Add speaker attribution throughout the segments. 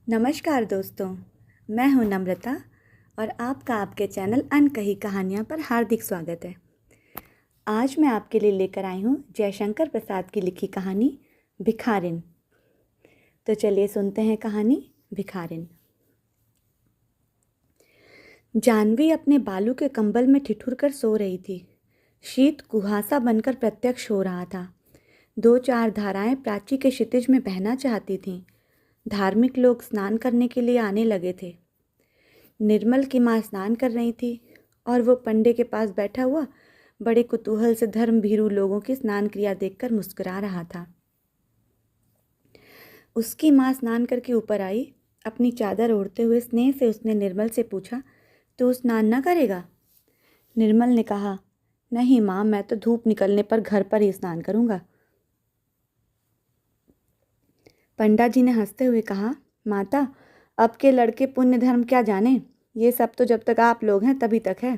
Speaker 1: नमस्कार दोस्तों, मैं हूं नम्रता और आपका आपके चैनल अनकही कहानियां पर हार्दिक स्वागत है। आज मैं आपके लिए लेकर आई हूं जयशंकर प्रसाद की लिखी कहानी भिखारिन। तो चलिए सुनते हैं कहानी भिखारिन। जानवी अपने बालू के कंबल में ठिठुर कर सो रही थी। शीत कुहासा बनकर प्रत्यक्ष हो रहा था। 2-4 धाराएं प्राची के क्षितिज में बहना चाहती थीं। धार्मिक लोग स्नान करने के लिए आने लगे थे। निर्मल की माँ स्नान कर रही थी और वो पंडे के पास बैठा हुआ बड़े कुतूहल से धर्म भीरू लोगों की स्नान क्रिया देखकर मुस्कुरा रहा था। उसकी माँ स्नान करके ऊपर आई। अपनी चादर ओढ़ते हुए स्नेह से उसने निर्मल से पूछा, तू स्नान न करेगा? निर्मल ने कहा, नहीं माँ, मैं तो धूप निकलने पर घर पर ही स्नान करूँगा। पंडा जी ने हंसते हुए कहा, माता, अब के लड़के पुण्य धर्म क्या जाने, ये सब तो जब तक आप लोग हैं तभी तक है।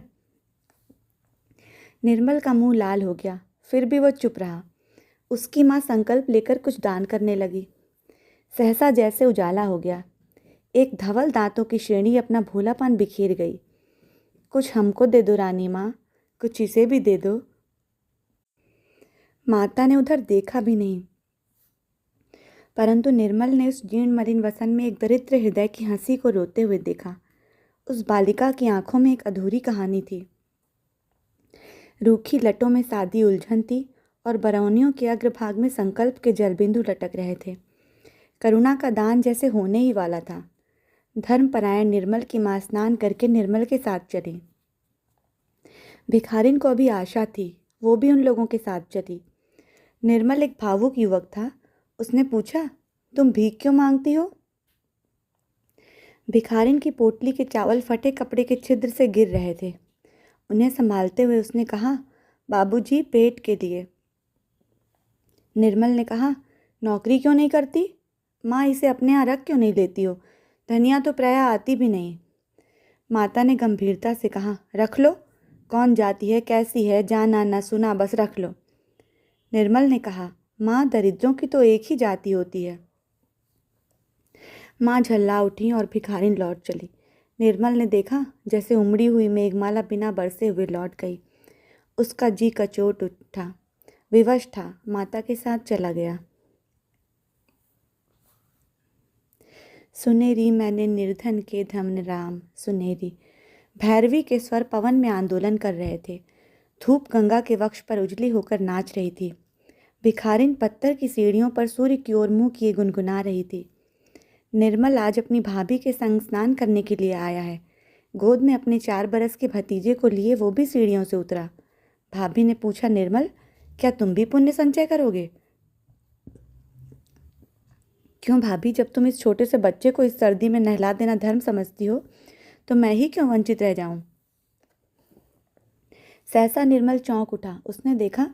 Speaker 1: निर्मल का मुंह लाल हो गया, फिर भी वो चुप रहा। उसकी माँ संकल्प लेकर कुछ दान करने लगी। सहसा जैसे उजाला हो गया। एक धवल दांतों की श्रेणी अपना भोलापन बिखेर गई। कुछ हमको दे दो रानी माँ, कुछ इसे भी दे दो। माता ने उधर देखा भी नहीं, परंतु निर्मल ने उस जीर्ण मलिन वसन में एक दरिद्र हृदय की हंसी को रोते हुए देखा। उस बालिका की आंखों में एक अधूरी कहानी थी। रूखी लटों में सादी उलझन थी और बरौनियों के अग्रभाग में संकल्प के जलबिंदु लटक रहे थे। करुणा का दान जैसे होने ही वाला था। धर्मपरायण निर्मल की मां स्नान करके निर्मल के साथ चली। भिखारिन को अभी आशा थी, वो भी उन लोगों के साथ चली। निर्मल एक भावुक युवक था। उसने पूछा, तुम भीख क्यों मांगती हो? भिखारिन की पोटली के चावल फटे कपड़े के छिद्र से गिर रहे थे। उन्हें संभालते हुए उसने कहा, बाबूजी, पेट के लिए। निर्मल ने कहा, नौकरी क्यों नहीं करती? माँ, इसे अपने यहाँ रख क्यों नहीं लेती हो? धनिया तो प्रायः आती भी नहीं। माता ने गंभीरता से कहा, रख लो, कौन जाती है, कैसी है, जाना ना सुना, बस रख लो। निर्मल ने कहा, माँ, दरिद्रों की तो एक ही जाति होती है। माँ झल्ला उठी और भिखारिन लौट चली। निर्मल ने देखा जैसे उमड़ी हुई मेघमाला बिना बरसे हुए लौट गई। उसका जी कचोट उठा, विवश था, माता के साथ चला गया। सुनेरी मैंने निर्धन के धम्न राम सुनेरी। भैरवी के स्वर पवन में आंदोलन कर रहे थे। धूप गंगा के वक्ष पर उजली होकर नाच रही थी। भिखारिन पत्थर की सीढ़ियों पर सूर्य की ओर मुंह किए गुनगुना रही थी। निर्मल आज अपनी भाभी के संग स्नान करने के लिए आया है। गोद में अपने 4 बरस के भतीजे को लिए वो भी सीढ़ियों से उतरा। भाभी ने पूछा, निर्मल, क्या तुम भी पुण्य संचय करोगे? क्यों भाभी, जब तुम इस छोटे से बच्चे को इस सर्दी में नहला देना धर्म समझती हो, तो मैं ही क्यों वंचित रह जाऊं? सहसा निर्मल चौंक उठा। उसने देखा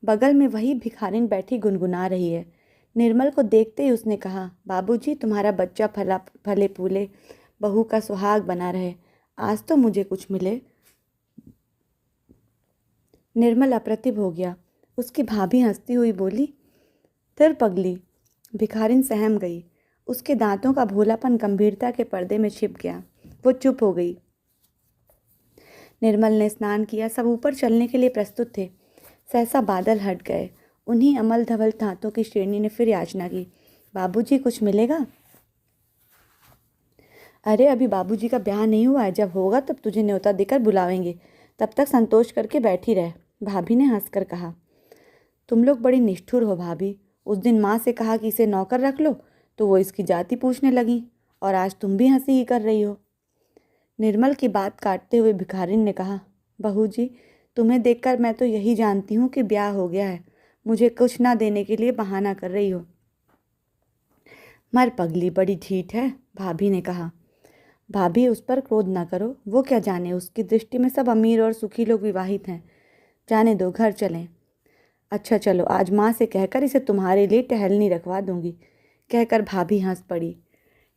Speaker 1: बगल में वही भिखारिन बैठी गुनगुना रही है। निर्मल को देखते ही उसने कहा, बाबूजी, तुम्हारा बच्चा फले फूले, बहू का सुहाग बना रहे, आज तो मुझे कुछ मिले। निर्मल अप्रतिभ हो गया। उसकी भाभी हंसती हुई बोली, फिर पगली। भिखारिन सहम गई। उसके दांतों का भोलापन गंभीरता के पर्दे में छिप गया। वो चुप हो गई। निर्मल ने स्नान किया। सब ऊपर चलने के लिए प्रस्तुत थे। सहसा बादल हट गए। उन्हीं अमल धवल दांतों की श्रेणी ने फिर याचना की, बाबूजी, कुछ मिलेगा? अरे, अभी बाबूजी का ब्याह नहीं हुआ है, जब होगा तब तुझे न्योता देकर बुलावेंगे, तब तक संतोष करके बैठी रह। भाभी ने हंसकर कहा, तुम लोग बड़ी निष्ठुर हो भाभी। उस दिन माँ से कहा कि इसे नौकर रख लो तो वो इसकी जाति पूछने लगी, और आज तुम भी हंसी ही कर रही हो। निर्मल की बात काटते हुए भिखारिन ने कहा, बहू जी, तुम्हें देखकर मैं तो यही जानती हूँ कि ब्याह हो गया है। मुझे कुछ ना देने के लिए बहाना कर रही हो। मर पगली, बड़ी ढीठ है, भाभी ने कहा। भाभी, उस पर क्रोध ना करो, वो क्या जाने, उसकी दृष्टि में सब अमीर और सुखी लोग विवाहित हैं। जाने दो, घर चलें। अच्छा चलो, आज माँ से कहकर इसे तुम्हारे लिए टहलनी रखवा दूंगी, कहकर भाभी हंस पड़ी।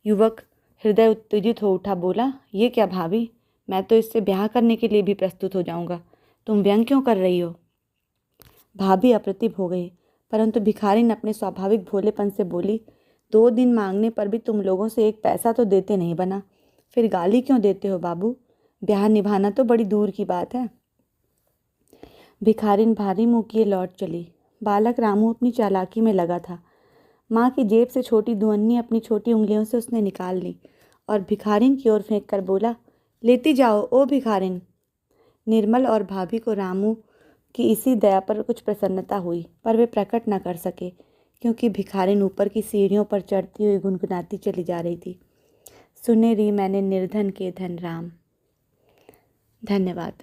Speaker 1: युवक हृदय उत्तेजित हो उठा, बोला, ये क्या भाभी, मैं तो इससे ब्याह करने के लिए भी प्रस्तुत हो जाऊंगा, तुम व्यंग क्यों कर रही हो? भाभी अप्रतिभ हो गई, परंतु भिखारिन अपने स्वाभाविक भोलेपन से बोली, 2 दिन मांगने पर भी तुम लोगों से 1 पैसा तो देते नहीं बना, फिर गाली क्यों देते हो बाबू? ब्याह निभाना तो बड़ी दूर की बात है। भिखारिन भारी मुँह किए लौट चली। बालक रामू अपनी चालाकी में लगा था। माँ की जेब से छोटी दुअन्नी अपनी छोटी उंगलियों से उसने निकाल ली और भिखारिन की ओर फेंक कर बोला, लेती जाओ ओ भिखारिन। निर्मल और भाभी को रामू की इसी दया पर कुछ प्रसन्नता हुई, पर वे प्रकट न कर सके क्योंकि भिखारिन ऊपर की सीढ़ियों पर चढ़ती हुई गुनगुनाती चली जा रही थी, सुने री मैंने निर्धन के धन राम। धन्यवाद।